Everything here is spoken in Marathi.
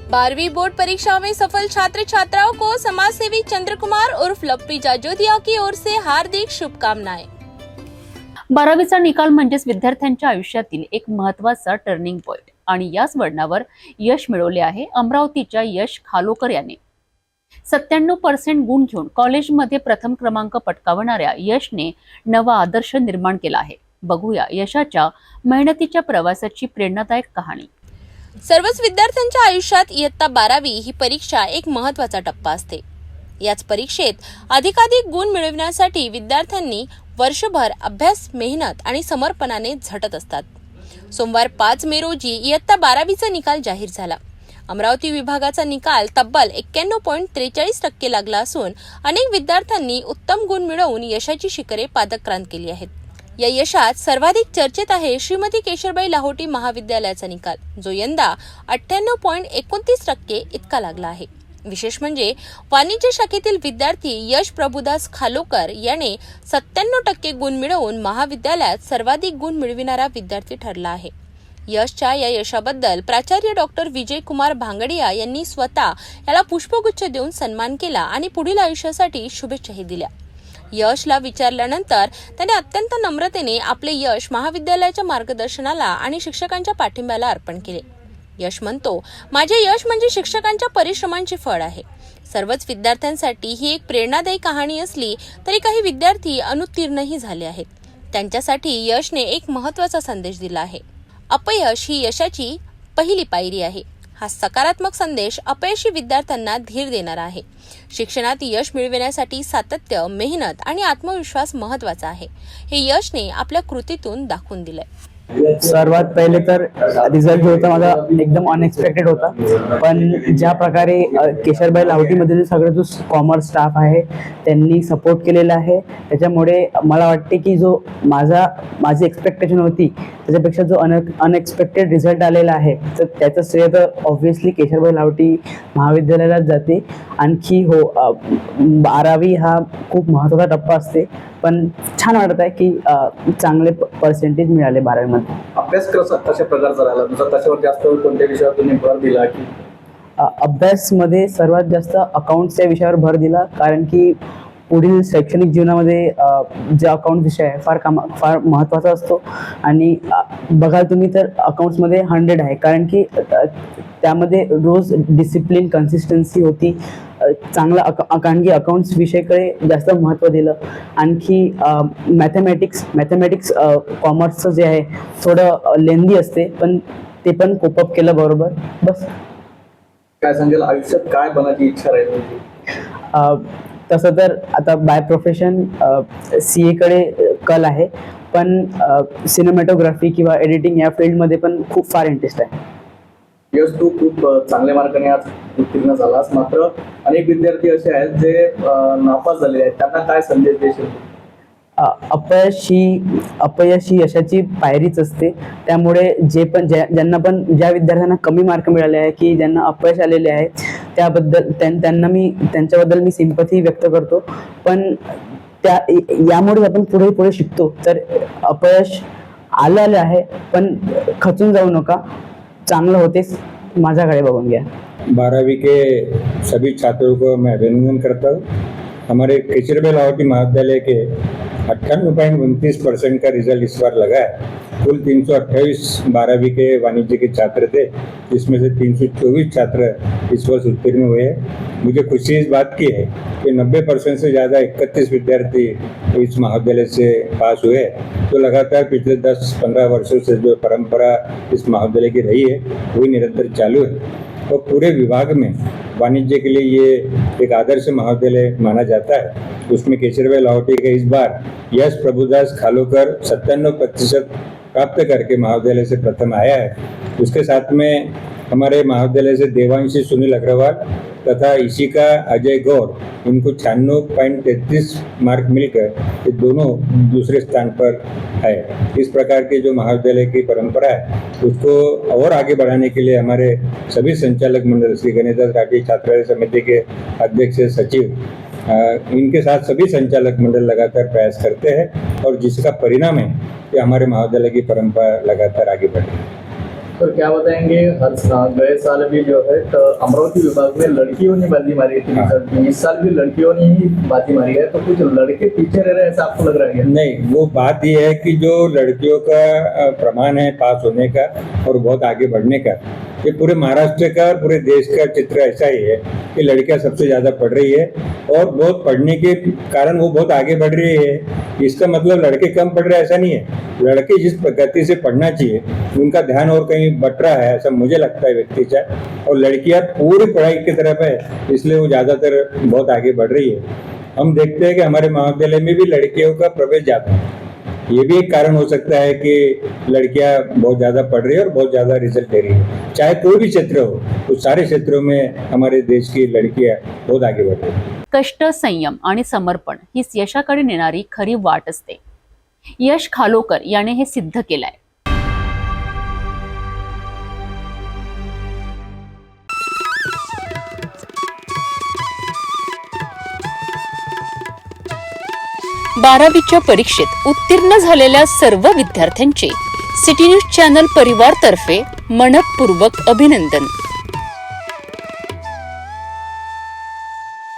12वीं बोर्ड परीक्षा में सफल छात्र छात्राओं को समाज सेवी चंद्र कुमार उर्फ लप्पी जाजोदिया की ओर से हार्दिक शुभकामनाएं। 12वीचा निकाल म्हणजेच विद्यार्थ्यांच्या आयुष्यातील एक महत्त्वाचा टर्निंग पॉइंट आणि याच वळणावर यश मिळवले आहे अमरावतीच्या यश खालोकर याने। 97% गुण घेऊन कॉलेजमध्ये प्रथम क्रमांक पटकावणाऱ्या यशने नवा आदर्श निर्माण केला आहे। बघूया यशाच्या मेहनतीच्या प्रवासाची प्रेरणादायक कहाणी। सर्वच विद्यार्थ्यांच्या आयुष्यात इयत्ता 12वी ही परीक्षा एक महत्त्वाचा टप्पा असते। याच परीक्षेत अधिकाधिक गुण मिळवण्यासाठी विद्यार्थ्यांनी वर्षभर अभ्यास, मेहनत आणि समर्पणाने झटत असतात। सोमवार 5 मे रोजी इयत्ता 12वीचा निकाल जाहीर झाला। अमरावती विभागाचा निकाल तब्बल 91.43% लागला असून अनेक विद्यार्थ्यांनी उत्तम गुण मिळवून यशाची शिखरे पादाक्रांत केली आहेत। या यशात सर्वाधिक चर्चेत आहे श्रीमती केशरबाई लाहोटी महाविद्यालयाचा निकाल, जो यंदा 98.29% इतका लागला आहे। विशेष म्हणजे वाणिज्य शाखेतील विद्यार्थी यश प्रभुदास खालोकर याने 97% गुण मिळवून महाविद्यालयात सर्वाधिक गुण मिळविणारा विद्यार्थी ठरला आहे। यशच्या या यशाबद्दल प्राचार्य डॉक्टर विजय कुमार भांगडिया यांनी स्वतः याला पुष्पगुच्छ देऊन सन्मान केला आणि पुढील आयुष्यासाठी शुभेच्छाही दिल्या। यशला विचारल्यानंतर त्याने अत्यंत नम्रतेने आपले यश महाविद्यालयाच्या मार्गदर्शनाला आणि शिक्षकांच्या पाठिंब्याला अर्पण केले। यश म्हणतो, माझे यश म्हणजे शिक्षकांच्या परिश्रमांचे फळ आहे। सर्वच विद्यार्थ्यांसाठी ही एक प्रेरणादायी कहाणी असली तरी काही विद्यार्थी अनुत्तीर्णही झाले आहेत। त्यांच्यासाठी यशने एक महत्त्वाचा संदेश दिला आहे। अपयश ही यशाची पहिली पायरी आहे। हा सकारात्मक संदेश अपयशी विद्यार्थ्यांना धीर देणारा आहे। शिक्षणात यश मिळविण्यासाठी सातत्य, मेहनत आणि आत्मविश्वास महत्त्वाचा आहे, हे यशने आपल्या कृतीतून दाखवून दिलंय। सर्वात पहिले तर रिझल्ट जो होता माझा एकदम अनएक्सपेक्टेड होता, पण ज्या प्रकारे केशरबाई लाहोटीमधील सगळं जो कॉमर्स स्टाफ आहे त्यांनी सपोर्ट केलेला आहे, त्याच्यामुळे मला वाटते की जो माझी एक्सपेक्टेशन होती त्याच्यापेक्षा जो अनएक्सपेक्टेड रिझल्ट आलेला आहे तर त्याचं श्रेय तर ऑब्व्हियसली केशरबाई लाहोटी महाविद्यालयालाच जाते। आणखी हो, 12वी हा खूप महत्त्वाचा टप्पा असते, पण छान वाटत आहे की चांगले पर्सेंटेज मिळाले 12वी मध्ये। अभ्यास कशा प्रकारचा राहिला तुझा? त्याच्यावर जास्त कोणत्या विषयावर तुम्ही भर दिला? की अभ्यासमध्ये सर्वात जास्त अकाउंट्सच्या विषयावर भर दिला, कारण की पुढील शैक्षणिक जीवनामध्ये जे अकाउंट विषय आहे फार महत्त्वाचा असतो। आणि बघाल तुम्ही तर अकाउंट्समध्ये 100 आहे, कारण की त्यामध्ये रोज डिसिप्लिन, कन्सिस्टन्सी होती। चांगला कारण की अकाउंट्स विषयाकडे जास्त महत्त्व दिलं। आणखी मॅथमॅटिक्स कॉमर्सचं जे आहे थोडं लेंदी असते, पण ते पण कोप अप केलं बरोबर। बस काय सांगेल, आयुष्यात काय बनायची इच्छा राहील? तसं तर आता बाय प्रोफेशन CA कडे कल आहे, पण सिनेमॅटोग्राफी किंवा एडिटिंग या फील्डमध्ये पण खूप फार इंटरेस्ट आहे। यश, तू खूप चांगल्या मार्गाने आज उत्तीर्ण झालास, मात्र अनेक विद्यार्थी असे आहेत जे नापास झालेले आहेत, त्यांना काय संदेश देशील? अपयश ही यशाची पायरीच असते। त्यामुळे ज्या विद्यार्थ्यांना कमी मार्क मिळाले आहे की ज्यांना अपयश आलेले आहे त्याबद्दल त्यांच्याबद्दल मी सिंपथी व्यक्त करतो। पण यामुळे आपण पुढे शिकतो। तर अपयश आलेलं आहे, पण खचून जाऊ नका, चांगलं होतेच, माझ्याकडे बघून घ्या। 12वीं के सभी छात्रों को मैं अभिनंदन करता हूँ। हमारे केशरबाई लाहोटी महाविद्यालय के 98.29% का रिजल्ट इस बार लगा है। कुल 328 12वीं के वाणिज्य के छात्र थे, जिसमें से 324 छात्र इस वर्ष उत्तीर्ण हुए हैं। मुझे खुशी इस बात की है कि 90% से ज़्यादा 31 विद्यार्थी इस महाविद्यालय से पास हुए। तो लगातार पिछले 10-15 वर्षों से जो परंपरा इस महाविद्यालय की रही है वही निरंतर चालू है, और पूरे विभाग में वाणिज्य के लिए ये एक आदर्श महाविद्यालय माना जाता है। उसमें केशरबाई लाहोटी का इस बार यश प्रभुदास खालोकर 97% प्राप्त करके महाविद्यालय से प्रथम आया है। उसके साथ में हमारे महाविद्यालय से देवांशी सुनील अग्रवाल तथा इशिका अजय गौर, इनको 96.33 मार्क मिलकर ये दोनों दूसरे स्थान पर है। इस प्रकार की जो महाविद्यालय की परंपरा है उसको और आगे बढ़ाने के लिए हमारे सभी संचालक मंडल, श्री गणेशदास राठी छात्रालय समिति के अध्यक्ष सचिव, इनके साथ सभी संचालक मंडल लगातार प्रयास करते हैं, और जिसका परिणाम है कि हमारे महाविद्यालय की परंपरा लगातार आगे बढ़ रही है। तो क्या बताएंगे, गए साल भी जो है तो अमरावती विभाग में लड़कियों ने बाजी मारी थी रिजल्ट में, इस साल भी लड़कियों ने ही बाजी मारी है, तो कुछ लड़के पीछे रह रहे हैं ऐसा आपको लग रहा है क्या? नहीं, वो बात ये है कि जो लड़कियों का प्रमाण है पास होने का और बहुत आगे बढ़ने का, ये पूरे महाराष्ट्र का और पूरे देश का चित्र ऐसा ही है कि लड़कियां सबसे ज्यादा पढ़ रही है और बहुत पढ़ने के कारण वो बहुत आगे बढ़ रही है। इसका मतलब लड़के कम पढ़ रहे ऐसा नहीं है, लड़के जिस गति से पढ़ना चाहिए उनका ध्यान और कहीं बट रहा है ऐसा मुझे लगता है व्यक्तिचा, और लड़कियां पूरी पढ़ाई की तरफ है इसलिए वो ज्यादातर बहुत आगे बढ़ रही है। हम देखते हैं कि हमारे महाविद्यालय में भी लड़कियों का प्रवेश ज्यादा है, ये भी एक कारण हो सकता है कि लड़कियां बहुत ज्यादा पढ़ रही है और बहुत ज्यादा रिजल्ट दे रही है। चाहे कोई भी क्षेत्र हो, उस सारे क्षेत्रों में हमारे देश की लड़कियां बहुत आगे बढ़ रही है। कष्ट, संयम आणि समर्पण हीच यशाकडे नेणारी खरी वाट असते. यश खालोकर याने हे सिद्ध केलंय. बारावीच्या परीक्षेत उत्तीर्ण झालेल्या सर्व विद्यार्थ्यांचे सिटी न्यूज चॅनल परिवारतर्फे मनपूर्वक अभिनंदन.